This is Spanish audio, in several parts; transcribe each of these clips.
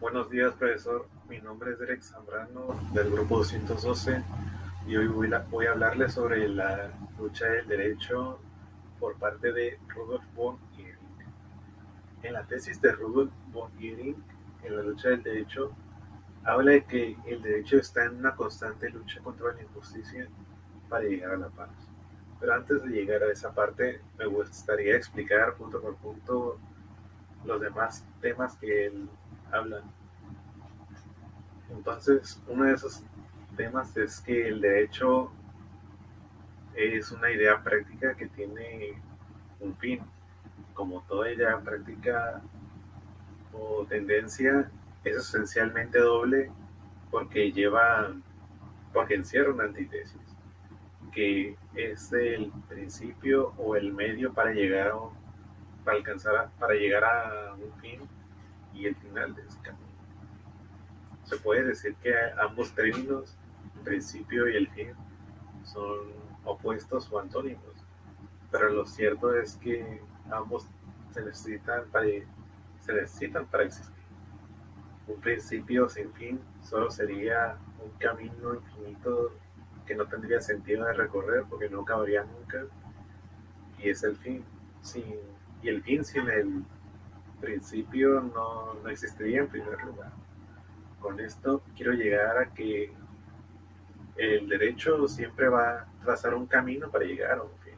Buenos días, profesor. Mi nombre es Derek Zambrano del grupo 212 y hoy voy a hablarles sobre la lucha del derecho por parte de Rudolf von Ehring. En la tesis de Rudolf von Ehring, en la lucha del derecho, habla de que el derecho está en una constante lucha contra la injusticia para llegar a la paz. Pero antes de llegar a esa parte, me gustaría explicar punto por punto los demás temas que él habla. Entonces, uno de esos temas es que el derecho es una idea práctica que tiene un fin. Como toda idea práctica o tendencia, es esencialmente doble porque porque encierra una antítesis, que es el principio o el medio para llegar a un fin y el final de ese camino. Se puede decir que ambos términos, el principio y el fin, son opuestos o antónimos, pero lo cierto es que ambos se necesitan para existir. Un principio sin fin solo sería un camino infinito que no tendría sentido de recorrer porque no acabaría nunca, y es el fin. Sin, y el fin sin el principio no existiría en primer lugar. Con esto quiero llegar a que el derecho siempre va a trazar un camino para llegar a un fin.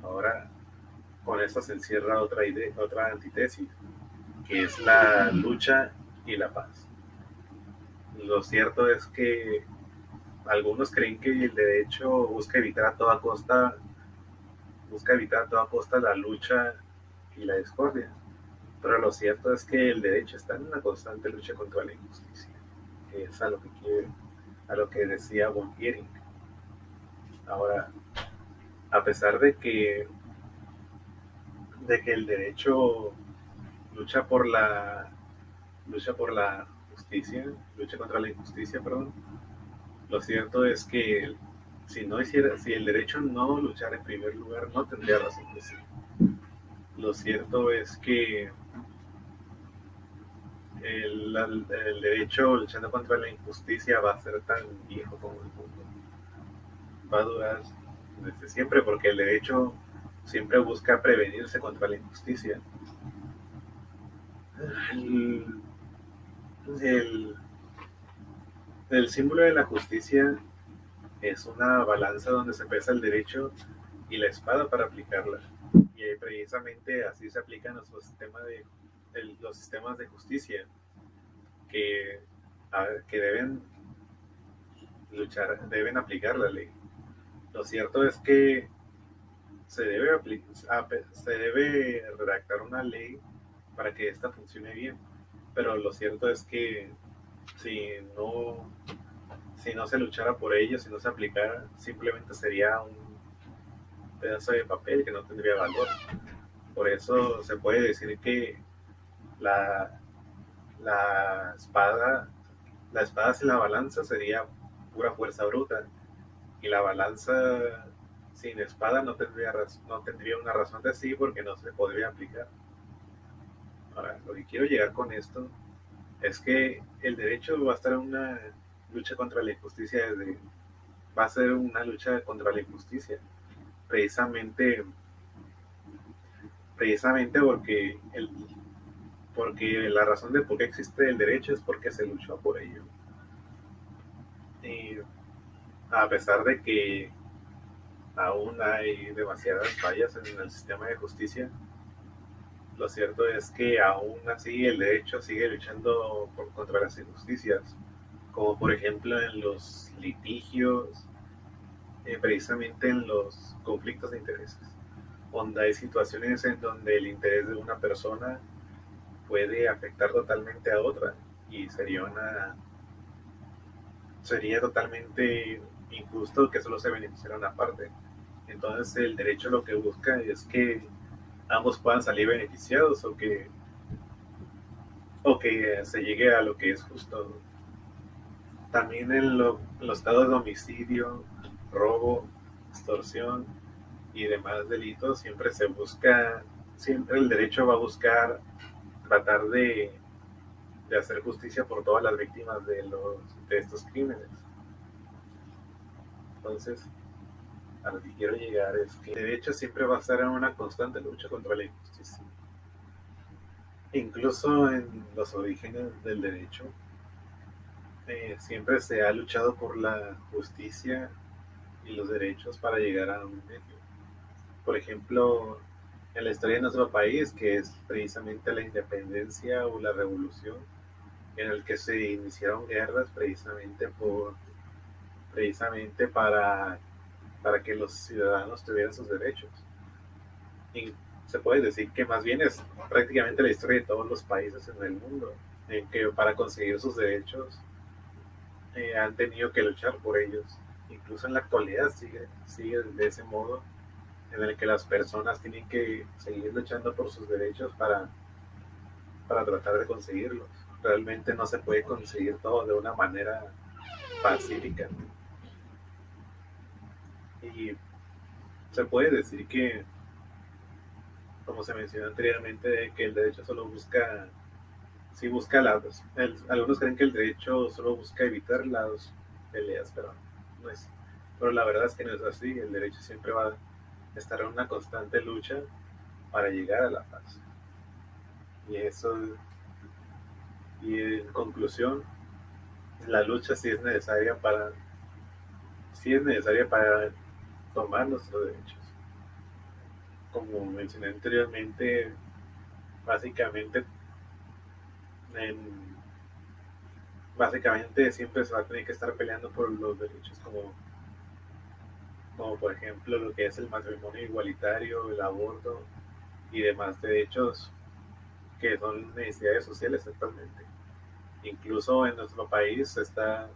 Ahora, con esto se encierra otra antítesis, que es la lucha y la paz. Lo cierto es que algunos creen que el derecho busca evitar a toda costa la lucha y la discordia, pero lo cierto es que el derecho está en una constante lucha contra la injusticia, que es a lo que decía von Ehring. Ahora, a pesar de que el derecho lucha por la lucha por la justicia, lucha contra la injusticia, perdón. Lo cierto es que si el derecho no luchara en primer lugar, no tendría razón de ser. Lo cierto es que el derecho luchando contra la injusticia va a ser tan viejo como el mundo. Va a durar desde siempre porque el derecho siempre busca prevenirse contra la injusticia. El, el, el símbolo de la justicia es una balanza donde se pesa el derecho y la espada para aplicarla. Y precisamente así se aplican los sistemas de justicia que, que deben aplicar la ley. Lo cierto es que se debe redactar una ley para que ésta funcione bien, pero lo cierto es que si no, si no se luchara por ello, si no se aplicara, simplemente sería un pedazo de papel que no tendría valor. Por eso se puede decir que la, la espada, la espada sin la balanza sería pura fuerza bruta, y la balanza sin espada no tendría una razón de sí porque no se podría aplicar. Ahora, lo que quiero llegar con esto es que el derecho va a estar en una lucha contra la injusticia va a ser una lucha contra la injusticia, precisamente, precisamente porque la razón de por qué existe el derecho es porque se luchó por ello. Y a pesar de que aún hay demasiadas fallas en el sistema de justicia, lo cierto es que aún así el derecho sigue luchando contra las injusticias, como por ejemplo en los litigios, precisamente en los conflictos de intereses, donde hay situaciones en donde el interés de una persona puede afectar totalmente a otra y sería totalmente injusto que solo se beneficiara una parte. Entonces el derecho lo que busca es que ambos puedan salir beneficiados o que se llegue a lo que es justo. También en los casos de homicidio, robo, extorsión y demás delitos siempre el derecho va a buscar tratar de hacer justicia por todas las víctimas de estos crímenes. Entonces, a lo que quiero llegar es que de hecho siempre va a estar en una constante lucha contra la injusticia. Incluso en los orígenes del derecho, siempre se ha luchado por la justicia y los derechos para llegar a un medio. Por ejemplo, en la historia de nuestro país, que es precisamente la independencia o la revolución, en el que se iniciaron guerras precisamente para que los ciudadanos tuvieran sus derechos. Y se puede decir que más bien es prácticamente la historia de todos los países en el mundo, en que para conseguir sus derechos han tenido que luchar por ellos. Incluso en la actualidad sigue de ese modo, en el que las personas tienen que seguir luchando por sus derechos para tratar de conseguirlos. Realmente no se puede conseguir todo de una manera pacífica. Y se puede decir que, como se mencionó anteriormente, que el derecho solo busca, sí busca lados. Algunos creen que el derecho solo busca evitar las peleas, pero no es. Pero la verdad es que no es así. El derecho siempre va a estar en una constante lucha para llegar a la paz. Y eso, y en conclusión, la lucha sí es necesaria para tomar nuestros derechos. Como mencioné anteriormente, básicamente, en, básicamente siempre se va a tener que estar peleando por los derechos, como por ejemplo lo que es el matrimonio igualitario, el aborto y demás derechos que son necesidades sociales actualmente. Incluso en nuestro país se están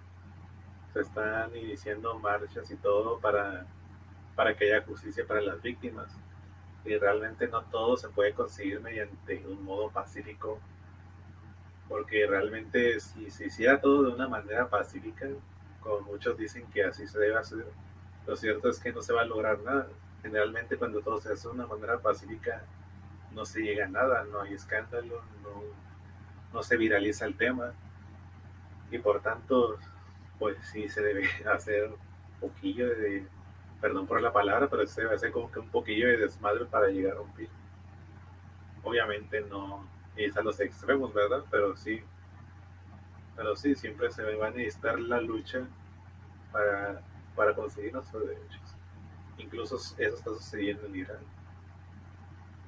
iniciando marchas y todo para que haya justicia para las víctimas. Y realmente no todo se puede conseguir mediante un modo pacífico, porque realmente si se hiciera todo de una manera pacífica, como muchos dicen que así se debe hacer, lo cierto es que no se va a lograr nada. Generalmente cuando todo se hace de una manera pacífica no se llega a nada, no hay escándalo, no se viraliza el tema y por tanto pues sí se debe hacer un poquillo de, perdón por la palabra, pero se debe hacer como que un poquillo de desmadre para llegar a un pico. Obviamente no es a los extremos, ¿verdad? Pero sí, siempre se va a necesitar la lucha para, para conseguir nuestros derechos. Incluso eso está sucediendo en Irán.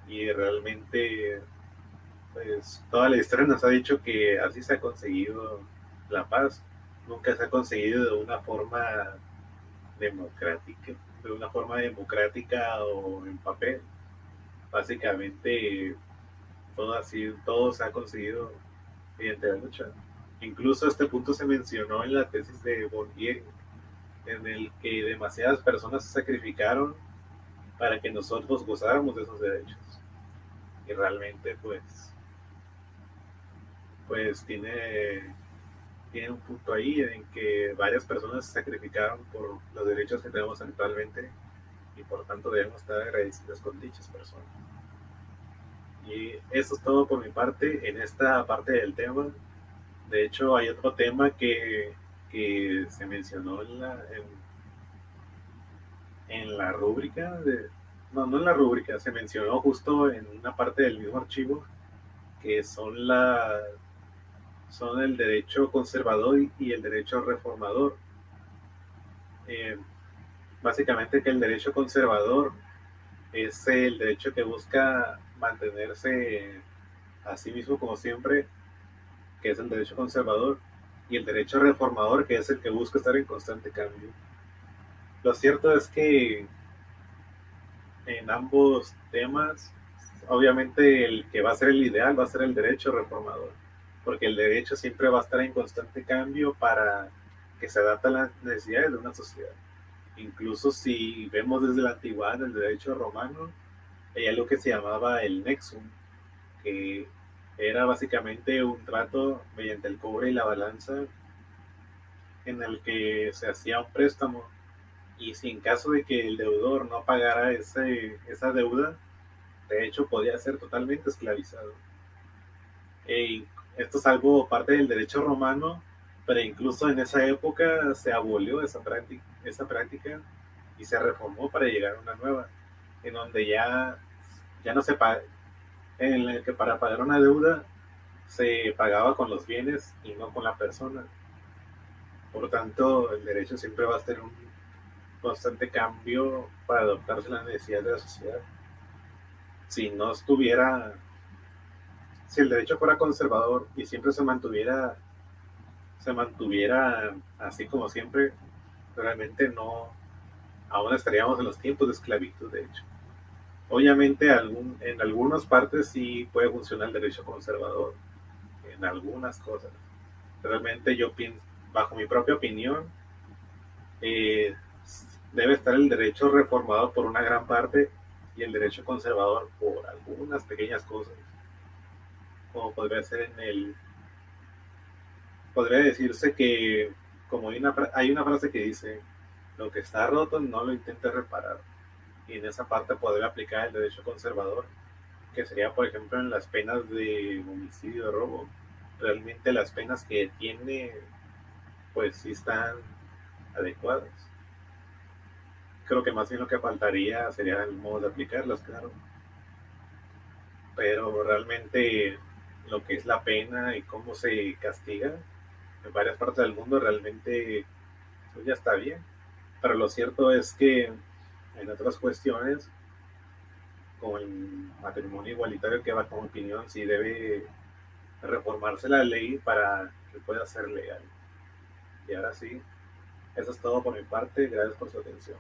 Y realmente, pues, toda la historia nos ha dicho que así se ha conseguido la paz. Nunca se ha conseguido democrática, de una forma democrática o en papel. Básicamente, todo se ha conseguido mediante la lucha. Incluso a este punto se mencionó en la tesis de Bourdieu, en el que demasiadas personas se sacrificaron para que nosotros gozáramos de esos derechos. Y realmente, pues tiene un punto ahí en que varias personas se sacrificaron por los derechos que tenemos actualmente y por tanto debemos estar agradecidos con dichas personas. Y eso es todo por mi parte en esta parte del tema. De hecho, hay otro tema que se mencionó en la rúbrica no en la rúbrica, se mencionó justo en una parte del mismo archivo, que son el derecho conservador y el derecho reformador. Eh, Básicamente que el derecho conservador es el derecho que busca mantenerse a sí mismo como siempre, que es el derecho conservador, y el derecho reformador, que es el que busca estar en constante cambio. Lo cierto es que en ambos temas, obviamente el que va a ser el ideal va a ser el derecho reformador, porque el derecho siempre va a estar en constante cambio para que se adapte a las necesidades de una sociedad. Incluso si vemos desde la antigüedad el derecho romano, hay algo que se llamaba el nexum, que era básicamente un trato mediante el cobre y la balanza en el que se hacía un préstamo y si en caso de que el deudor no pagara esa deuda, de hecho podía ser totalmente esclavizado. E Esto es algo parte del derecho romano, pero incluso en esa época se abolió esa práctica y se reformó para llegar a una nueva, en donde ya no se paga, en el que para pagar una deuda se pagaba con los bienes y no con la persona. Por tanto, el derecho siempre va a tener un constante cambio para adaptarse a las necesidades de la sociedad. Si no estuviera, si el derecho fuera conservador y siempre se mantuviera así como siempre, realmente no, aún estaríamos en los tiempos de esclavitud, de hecho. Obviamente en algunas partes sí puede funcionar el derecho conservador, en algunas cosas. Realmente yo pienso, bajo mi propia opinión, eh, debe estar el derecho reformador por una gran parte y el derecho conservador por algunas pequeñas cosas, como podría decirse que, como hay una frase que dice, lo que está roto no lo intentes reparar, y en esa parte podría aplicar el derecho conservador, que sería, por ejemplo, en las penas de homicidio, robo. Realmente las penas que tiene, pues sí están adecuadas. Creo que más bien lo que faltaría sería el modo de aplicarlas, claro. Pero realmente lo que es la pena y cómo se castiga en varias partes del mundo realmente pues ya está bien. Pero lo cierto es que en otras cuestiones, como el matrimonio igualitario, que va como opinión, sí debe reformarse la ley para que pueda ser legal. Y ahora sí, eso es todo por mi parte. Gracias por su atención.